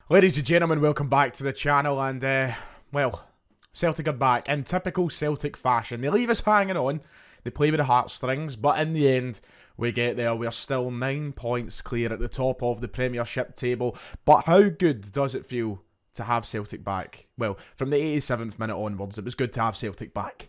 Ladies and gentlemen, welcome back to the channel, and well, Celtic are back in typical Celtic fashion. They leave us hanging on, they play with the heartstrings, but in the end, we get there. We're still 9 points clear at the top of the Premiership table, but how good does it feel to have Celtic back? Well, from the 87th minute onwards, it was good to have Celtic back.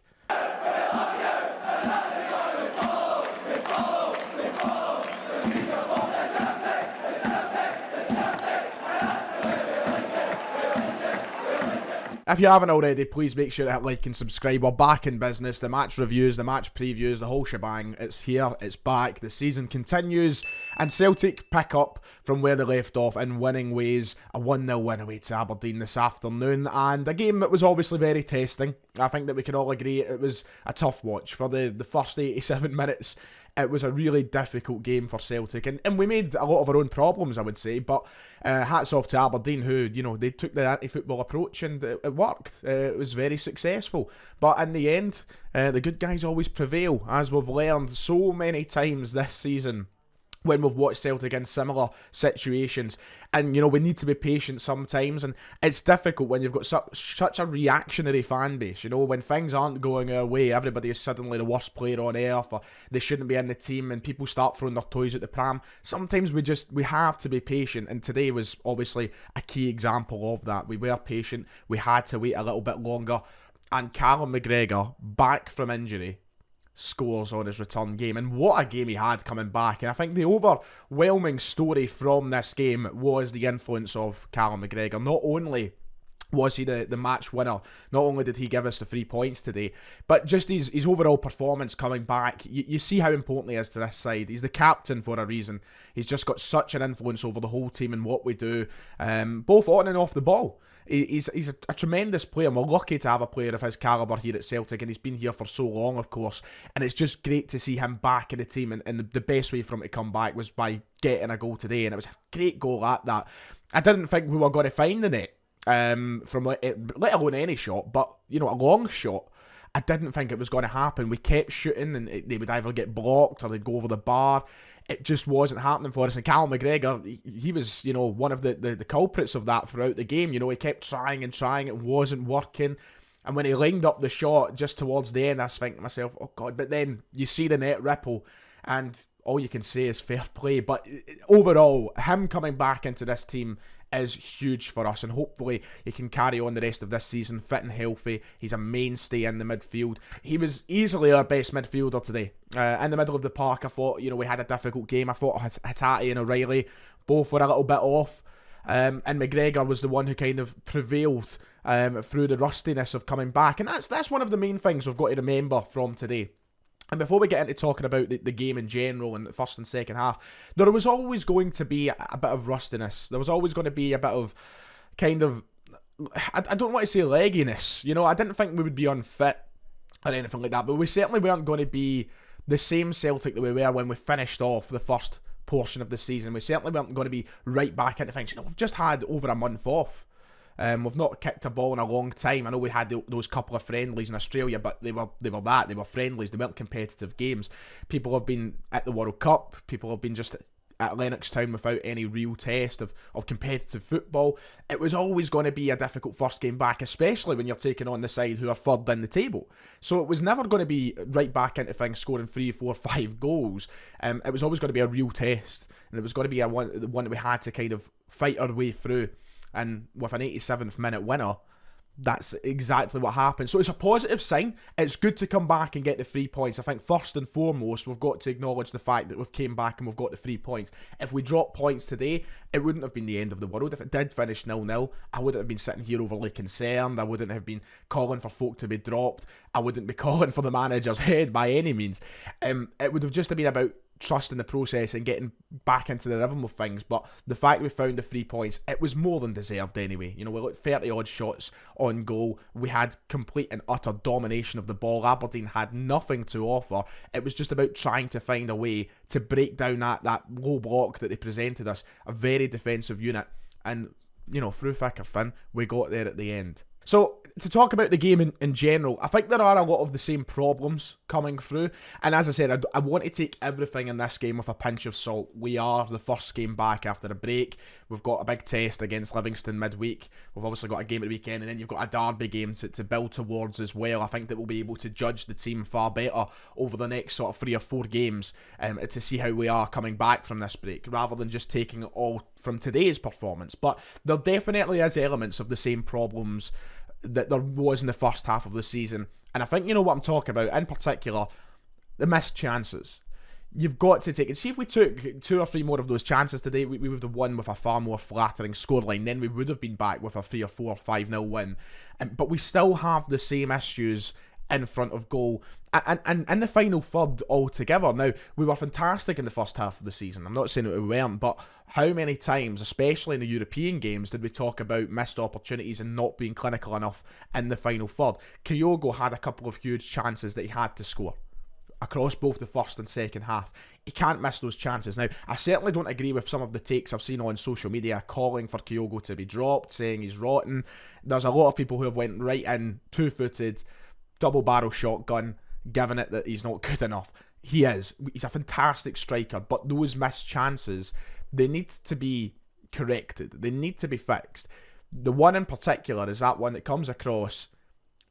If you haven't already, please make sure to hit like and subscribe. We're back in business. The match reviews, the match previews, the whole shebang. It's here, it's back. The season continues, and Celtic pick up from where they left off in winning ways. A 1-0 win away to Aberdeen this afternoon, and a game that was obviously very testing. I think that we can all agree it was a tough watch for the first 87 minutes. It was a really difficult game for Celtic, and we made a lot of our own problems, I would say, but hats off to Aberdeen, who, you know, they took the anti-football approach, and it worked. It was very successful, but in the end, the good guys always prevail, as we've learned so many times this season when we've watched Celtic in similar situations. And, you know, we need to be patient sometimes, and it's difficult when you've got such a reactionary fan base. You know, when things aren't going our way, everybody is suddenly the worst player on earth, or they shouldn't be in the team, and people start throwing their toys at the pram. Sometimes we have to be patient, and today was obviously a key example of that. We were patient, we had to wait a little bit longer, and Callum McGregor, back from injury, scores on his return game, and what a game he had coming back. And I think the overwhelming story from this game was the influence of Callum McGregor. Not only was he the match winner, not only did he give us the 3 points today, but just his overall performance coming back. You see how important he is to this side. He's the captain for a reason. He's just got such an influence over the whole team and what we do, both on and off the ball. He's a tremendous player, and we're lucky to have a player of his calibre here at Celtic, and he's been here for so long, of course, and it's just great to see him back in the team, and the best way for him to come back was by getting a goal today, and it was a great goal at that. I didn't think we were going to find the net, from let alone any shot, but, you know, a long shot. I didn't think it was going to happen. We kept shooting, and they would either get blocked or they'd go over the bar. It just wasn't happening for us. And Callum McGregor, he was, you know, one of the culprits of that throughout the game. You know, he kept trying and trying. It wasn't working. And when he lined up the shot just towards the end, I was thinking to myself, oh God. But then you see the net ripple, and all you can say is fair play. But overall, him coming back into this team is huge for us, and hopefully he can carry on the rest of this season fit and healthy. He's a mainstay in the midfield. He was easily our best midfielder today. In the middle of the park, I thought, you know, we had a difficult game. I thought Hatate and O'Reilly both were a little bit off, and McGregor was the one who kind of prevailed through the rustiness of coming back, and that's one of the main things we've got to remember from today. And before we get into talking about the game in general and the first and second half, there was always going to be a bit of rustiness. There was always going to be a bit of kind of, I don't want to say legginess. You know, I didn't think we would be unfit or anything like that, but we certainly weren't going to be the same Celtic that we were when we finished off the first portion of the season. We certainly weren't going to be right back into things. You know, we've just had over a month off. We've not kicked a ball in a long time. I know we had those couple of friendlies in Australia, but they were friendlies. They weren't competitive games. People have been at the World Cup. People have been just at Lennoxtown without any real test of competitive football. It was always going to be a difficult first game back, especially when you're taking on the side who are third in the table. So it was never going to be right back into things, scoring 3, 4, 5 goals. It was always going to be a real test, and it was going to be the one that we had to kind of fight our way through. And with an 87th minute winner, that's exactly what happened. So it's a positive sign. It's good to come back and get the 3 points. I think first and foremost, we've got to acknowledge the fact that we've came back and we've got the 3 points. If we dropped points today, it wouldn't have been the end of the world. If it did finish 0-0, I wouldn't have been sitting here overly concerned. I wouldn't have been calling for folk to be dropped. I wouldn't be calling for the manager's head by any means. It would have just been about trusting the process and getting back into the rhythm of things. But the fact we found the 3 points, it was more than deserved anyway. You know, we looked 30 odd shots on goal. We had complete and utter domination of the ball. Aberdeen had nothing to offer. It was just about trying to find a way to break down that low block that they presented us. A very defensive unit, and, you know, through thick or thin, we got there at the end. So, to talk about the game in general, I think there are a lot of the same problems coming through. And as I said, I want to take everything in this game with a pinch of salt. We are the first game back after a break. We've got a big test against Livingston midweek. We've obviously got a game at the weekend, and then you've got a derby game to build towards as well. I think that we'll be able to judge the team far better over the next sort of 3 or 4 games to see how we are coming back from this break, rather than just taking it all from today's performance. But there definitely is elements of the same problems that there was in the first half of the season. And I think you know what I'm talking about, in particular, the missed chances. You've got to take it. See, if we took 2 or 3 more of those chances today, we would have won with a far more flattering scoreline. Then we would have been back with a 3 or 4 or 5-0 win. But we still have the same issues in front of goal and in the final third altogether. Now, we were fantastic in the first half of the season. I'm not saying that we weren't, but how many times, especially in the European games, did we talk about missed opportunities and not being clinical enough in the final third? Kyogo had a couple of huge chances that he had to score across both the first and second half. He can't miss those chances. Now, I certainly don't agree with some of the takes I've seen on social media calling for Kyogo to be dropped, saying he's rotten. There's a lot of people who have went right in, two-footed, double barrel shotgun, given it that he's not good enough. He is. He's a fantastic striker, but those missed chances, they need to be corrected. They need to be fixed. The one in particular is that one that comes across,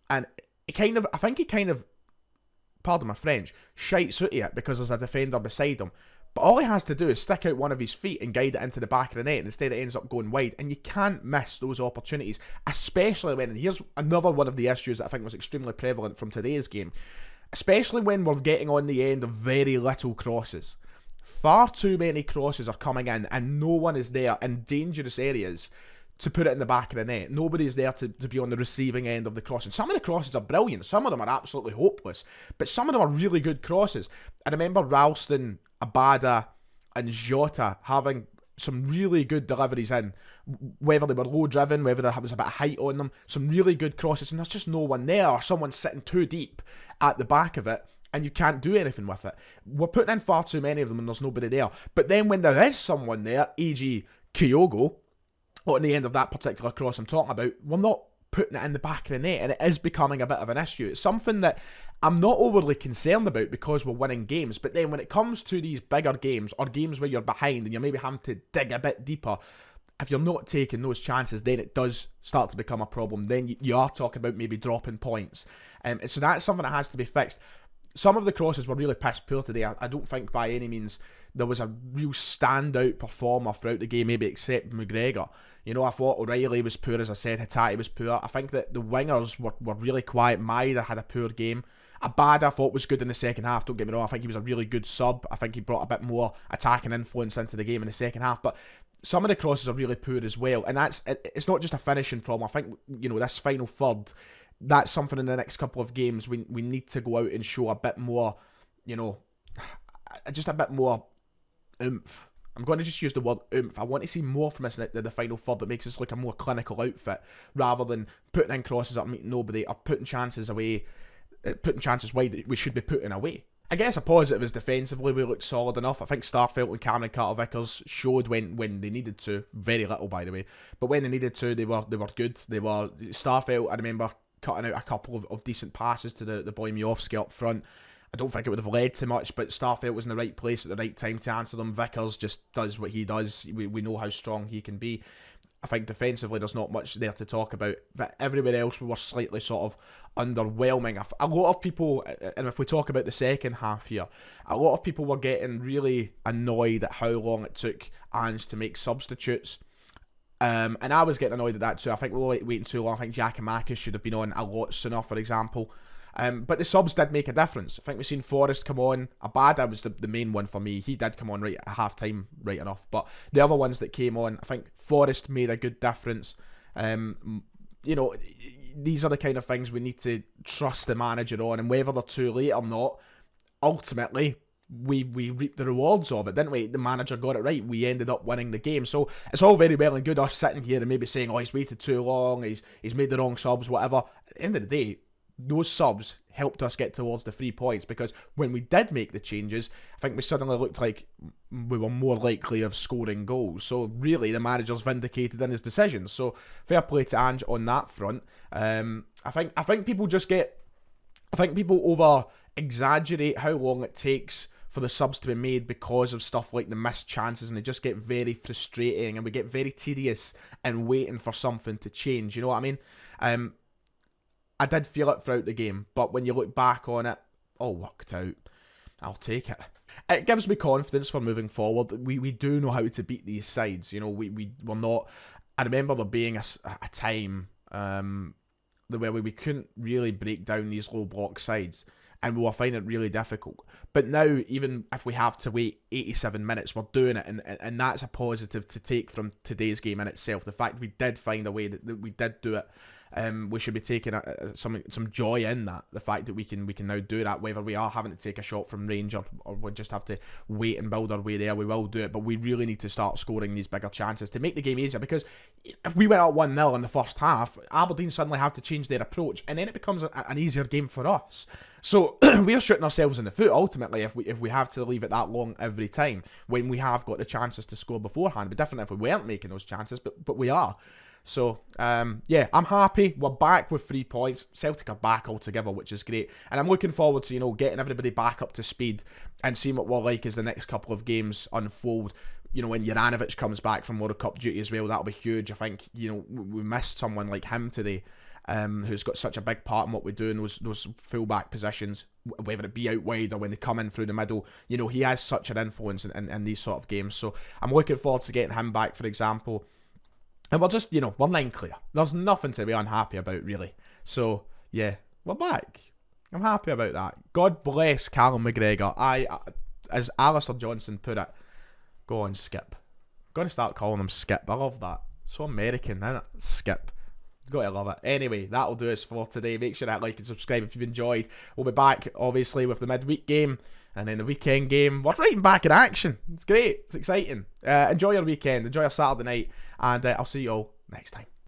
and I think he kind of, pardon my French, shites out of it because there's a defender beside him. But all he has to do is stick out one of his feet and guide it into the back of the net, and instead it ends up going wide. And you can't miss those opportunities, especially when, and here's another one of the issues that I think was extremely prevalent from today's game, especially when we're getting on the end of very little crosses. Far too many crosses are coming in, and no one is there in dangerous areas to put it in the back of the net. Nobody's there to be on the receiving end of the crossing. Some of the crosses are brilliant. Some of them are absolutely hopeless. But some of them are really good crosses. I remember Ralston, Abada and Jota having some really good deliveries in. Whether they were low driven, whether there was a bit of height on them. Some really good crosses. And there's just no one there. Or someone sitting too deep at the back of it. And you can't do anything with it. We're putting in far too many of them and there's nobody there. But then when there is someone there, e.g. Kyogo, on the end of that particular cross I'm talking about, we're not putting it in the back of the net, and it is becoming a bit of an issue. It's something that I'm not overly concerned about because we're winning games, but then when it comes to these bigger games, or games where you're behind and you're maybe having to dig a bit deeper, if you're not taking those chances, then it does start to become a problem. Then you are talking about maybe dropping points. So that's something that has to be fixed. Some of the crosses were really piss poor today. I don't think by any means there was a real standout performer throughout the game, maybe except McGregor. You know, I thought O'Reilly was poor, as I said. Hatate was poor. I think that the wingers were really quiet. Maida had a poor game. Abad, I thought, was good in the second half. Don't get me wrong. I think he was a really good sub. I think he brought a bit more attacking influence into the game in the second half. But some of the crosses are really poor as well. And it's not just a finishing problem. I think, you know, this final third, that's something in the next couple of games we need to go out and show a bit more, you know, just a bit more oomph. I'm going to just use the word oomph. I want to see more from us in the final third that makes us look a more clinical outfit, rather than putting in crosses up meeting nobody, or putting chances away, putting chances wide that we should be putting away. I guess a positive is defensively we looked solid enough. I think Starfelt and Cameron Carter-Vickers showed when they needed to. Very little, by the way. But when they needed to, they were good. Starfelt, I remember cutting out a couple of decent passes to the boy Miofsky up front. I don't think it would have led to much, but Starfelt was in the right place at the right time to answer them. Vickers just does what he does. We know how strong he can be. I think defensively there's not much there to talk about, but everywhere else we were slightly sort of underwhelming. A lot of people, and if we talk about the second half here, a lot of people were getting really annoyed at how long it took Ange to make substitutes. And I was getting annoyed at that too. I think we were waiting too long. I think Giacomakis should have been on a lot sooner, for example. But the subs did make a difference. I think we've seen Forrest come on. Abada was the main one for me. He did come on right at half time, right enough. But the other ones that came on, I think Forrest made a good difference. You know, these are the kind of things we need to trust the manager on, and whether they're too late or not, ultimately we reaped the rewards of it, didn't we? The manager got it right. We ended up winning the game. So it's all very well and good us sitting here and maybe saying, oh, he's waited too long, he's made the wrong subs, whatever. At the end of the day, those subs helped us get towards the 3 points, because when we did make the changes, I think we suddenly looked like we were more likely of scoring goals. So really, the manager's vindicated in his decisions. So fair play to Ange on that front. I think people over exaggerate how long it takes for the subs to be made because of stuff like the missed chances, and they just get very frustrating, and we get very tedious and waiting for something to change. You know what I mean? I did feel it throughout the game, but when you look back on it, all worked out. I'll take it. It gives me confidence for moving forward. We do know how to beat these sides. You know, we're not. I remember there being a time where we couldn't really break down these low block sides, and we were finding it really difficult. But now, even if we have to wait 87 minutes, we're doing it, and that's a positive to take from today's game in itself. The fact we did find a way that we did do it. We should be taking some joy in that. The fact that we can now do that, whether we are having to take a shot from range or we just have to wait and build our way there, we will do it. But we really need to start scoring these bigger chances to make the game easier, because if we went out 1-0 in the first half, Aberdeen suddenly have to change their approach, and then it becomes an easier game for us. So we're shooting ourselves in the foot ultimately if we have to leave it that long every time when we have got the chances to score beforehand. It'd be different if we weren't making those chances, but we are. So, yeah, I'm happy. We're back with 3 points. Celtic are back altogether, which is great. And I'm looking forward to, getting everybody back up to speed and seeing what we're like as the next couple of games unfold. When Juranovic comes back from World Cup duty as well, that'll be huge. I think, we missed someone like him today, who's got such a big part in what we do in those full-back positions, whether it be out wide or when they come in through the middle. He has such an influence in these sort of games. So I'm looking forward to getting him back, for example. And we're just, we're 9 clear. There's nothing to be unhappy about, really. So, yeah, we're back. I'm happy about that. God bless Callum McGregor. As Alistair Johnson put it, go on, Skip. I'm going to start calling him Skip. I love that. So American, isn't it? Skip. Got to love it. Anyway, that'll do us for today. Make sure to like and subscribe if you've enjoyed. We'll be back, obviously, with the midweek game. And then the weekend game, we're right back in action. It's great. It's exciting. Enjoy your weekend. Enjoy your Saturday night. And I'll see you all next time.